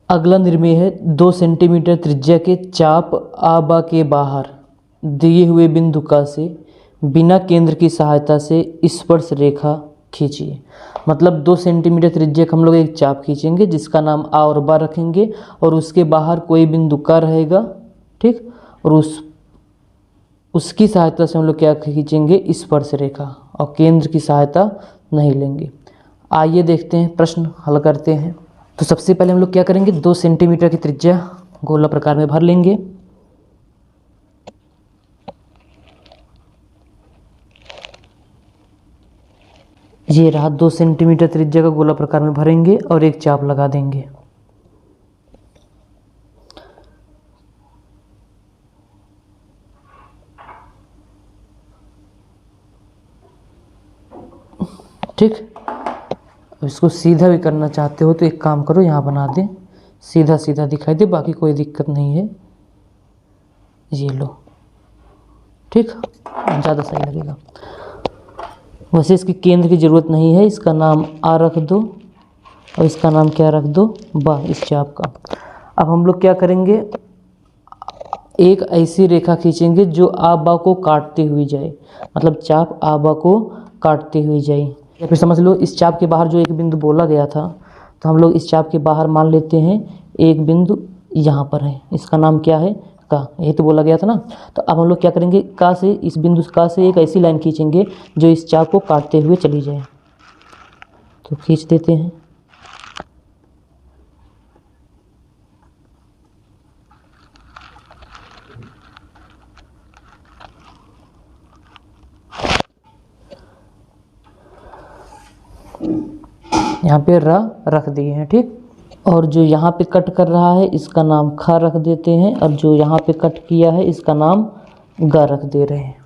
अगला निर्मेय है 2 सेंटीमीटर त्रिज्या के चाप आबा के बाहर दिए हुए बिंदु का से बिना केंद्र की सहायता से स्पर्श रेखा खींचिए। मतलब 2 सेंटीमीटर त्रिज्या का हम लोग एक चाप खींचेंगे जिसका नाम आ और बा रखेंगे और उसके बाहर कोई बिंदु का रहेगा, ठीक, और उसकी सहायता से हम लोग क्या खींचेंगे, स्पर्श रेखा, और केंद्र की सहायता नहीं लेंगे। आइए देखते हैं, प्रश्न हल करते हैं। तो सबसे पहले हम लोग क्या करेंगे, 2 सेंटीमीटर की त्रिज्या गोला प्रकार में भर लेंगे। ये रहा 2 सेंटीमीटर त्रिज्या का गोला प्रकार में भरेंगे और एक चाप लगा देंगे। ठीक, अब इसको सीधा भी करना चाहते हो तो एक काम करो, यहाँ बना दें, सीधा सीधा दिखाई दे, बाकी कोई दिक्कत नहीं है। ये लो, ठीक, ज़्यादा सही लगेगा। वैसे इसकी केंद्र की ज़रूरत नहीं है, इसका नाम आ रख दो और इसका नाम क्या रख दो, बा, इस चाप का। अब हम लोग क्या करेंगे, एक ऐसी रेखा खींचेंगे जो आ बा को काटते हुए जाए, मतलब चाप आ बा को काटते हुए जाए। या फिर समझ लो इस चाप के बाहर जो एक बिंदु बोला गया था, तो हम लोग इस चाप के बाहर मान लेते हैं एक बिंदु यहाँ पर है, इसका नाम क्या है, का, यही तो बोला गया था ना। तो अब हम लोग क्या करेंगे, का से, इस बिंदु का से एक ऐसी लाइन खींचेंगे जो इस चाप को काटते हुए चली जाए। तो खींच देते हैं। यहाँ पे र रख दिए हैं, ठीक, और जो यहाँ पे कट कर रहा है इसका नाम खा रख देते हैं, और जो यहाँ पे कट किया है इसका नाम गा रख दे रहे हैं।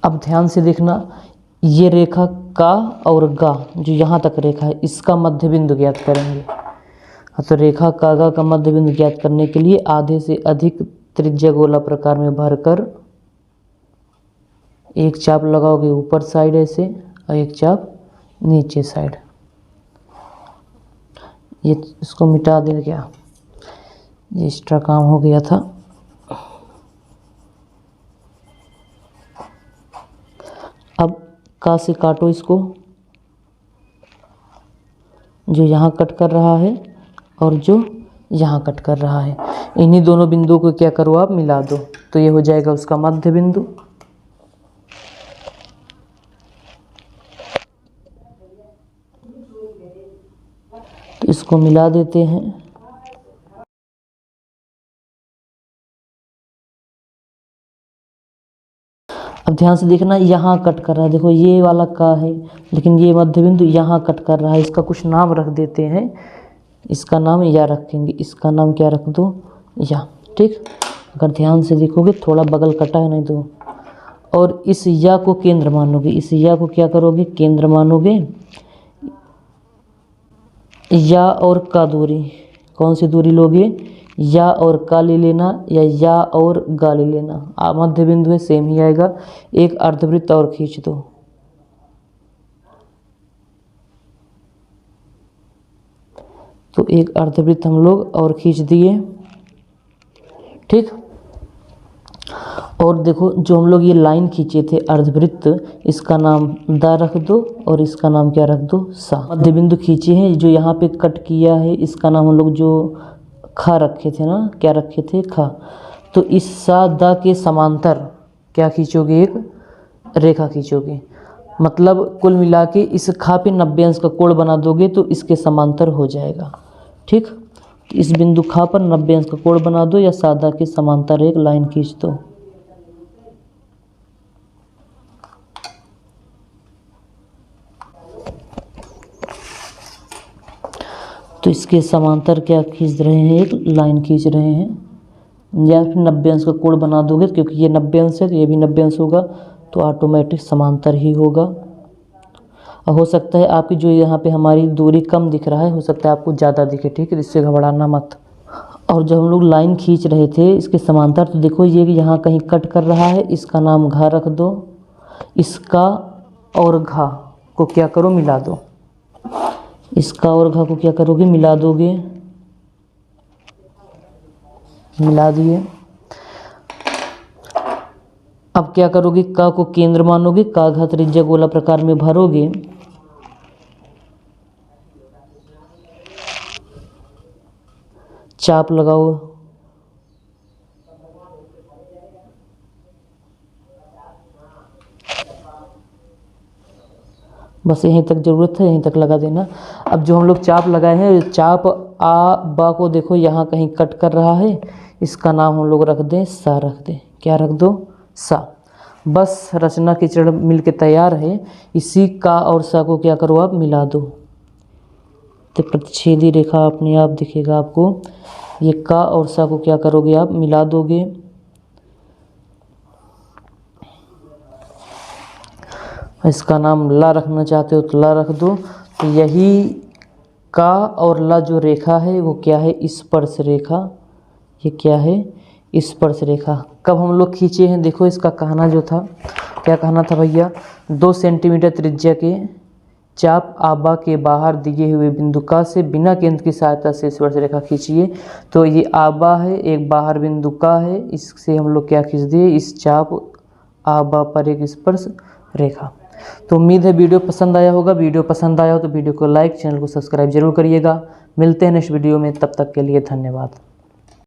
अब ध्यान से देखना, ये रेखा का और गा जो यहाँ तक रेखा है इसका मध्य बिंदु ज्ञात करेंगे। तो रेखा का गा का मध्य बिंदु ज्ञात करने के लिए आधे से अधिक त्रिज्या गोला प्रकार में भरकर एक चाप लगाओगे ऊपर साइड ऐसे और एक चाप नीचे साइड। ये इसको मिटा दे, क्या ये एक्स्ट्रा काम हो गया था। अब का से काटो इसको, जो यहाँ कट कर रहा है और जो यहाँ कट कर रहा है, इन्हीं दोनों बिंदुओं को क्या करो, आप मिला दो, तो ये हो जाएगा उसका मध्य बिंदु। तो इसको मिला देते हैं। अब ध्यान से देखना, यहाँ कट कर रहा है, देखो ये वाला का है, लेकिन ये मध्य बिंदु यहाँ कट कर रहा है, इसका कुछ नाम रख देते हैं। इसका नाम या रखेंगे, इसका नाम क्या रख दो, या, ठीक। अगर ध्यान से देखोगे थोड़ा बगल कटा है, नहीं तो, और इस या को केंद्र मानोगे, इस या को क्या करोगे, केंद्र मानोगे। या और का दूरी, कौन सी दूरी लोगे, या और का ले लेना या और गा ले लेना। मध्य बिंदु है, सेम ही आएगा। एक अर्धवृत्त और खींच दो, तो एक अर्धवृत्त हम लोग और खींच दिए, ठीक। और देखो जो हम लोग ये लाइन खींचे थे अर्धवृत्त, इसका नाम दा रख दो और इसका नाम क्या रख दो, सा। मध्य बिंदु खींचे हैं, जो यहाँ पे कट किया है इसका नाम हम लोग जो खा रखे थे ना, क्या रखे थे, खा। तो इस सा दा के समांतर क्या खींचोगे, एक रेखा खींचोगे। मतलब कुल मिला के इस खा पे 90 अंश का कोण बना दोगे तो इसके समांतर हो जाएगा, ठीक। इस बिंदु खा पर 90 अंश का कोण बना दो या सादा के समांतर एक लाइन खींच दो। तो इसके समांतर क्या खींच रहे हैं, एक लाइन खींच रहे हैं, या फिर 90 अंश का कोण बना दोगे, क्योंकि ये 90 अंश है तो ये भी 90 अंश होगा, तो ऑटोमेटिक समांतर ही होगा। और हो सकता है आपकी जो यहाँ पे हमारी दूरी कम दिख रहा है, हो सकता है आपको ज़्यादा दिखे, ठीक है, इससे घबराना मत। और जब हम लोग लाइन खींच रहे थे इसके समांतर, तो देखो ये यहाँ कहीं कट कर रहा है, इसका नाम घा रख दो। इसका और घा को क्या करो, मिला दो। इसका और घा को क्या करोगे, मिला दोगे, मिला दिए। अब क्या करोगे, का को केंद्र मानोगे, का घा त्रिज्या गोला प्रकार में भरोगे, चाप लगाओ, बस यहीं तक ज़रूरत है, यहीं तक लगा देना। अब जो हम लोग चाप लगाए हैं, चाप आ बा को देखो यहाँ कहीं कट कर रहा है, इसका नाम हम लोग रख दें सा, रख दें, क्या रख दो, सा। बस रचना की चरण मिल के तैयार है। इसी का और सा को क्या करो आप, मिला दो, तो प्रतिच्छेदी रेखा अपने आप दिखेगा आपको। ये का और सा को क्या करोगे आप, मिला दोगे, इसका नाम ला रखना चाहते हो तो ला रख दो। तो यही का और ला जो रेखा है वो क्या है, स्पर्श रेखा। ये क्या है, स्पर्श रेखा। कब हम लोग खींचे हैं, देखो इसका कहना जो था, क्या कहना था भैया, 2 सेंटीमीटर त्रिज्या के चाप आबा के बाहर दिए हुए बिंदु का से बिना केंद्र की सहायता से स्पर्श रेखा खींचिए। तो ये आबा है, एक बाहर बिंदु का है, इससे हम लोग क्या खींच दिए, इस चाप आबा पर एक स्पर्श रेखा। तो उम्मीद है वीडियो पसंद आया होगा। वीडियो पसंद आया हो तो वीडियो को लाइक, चैनल को सब्सक्राइब जरूर करिएगा। मिलते हैं नेक्स्ट वीडियो में, तब तक के लिए धन्यवाद।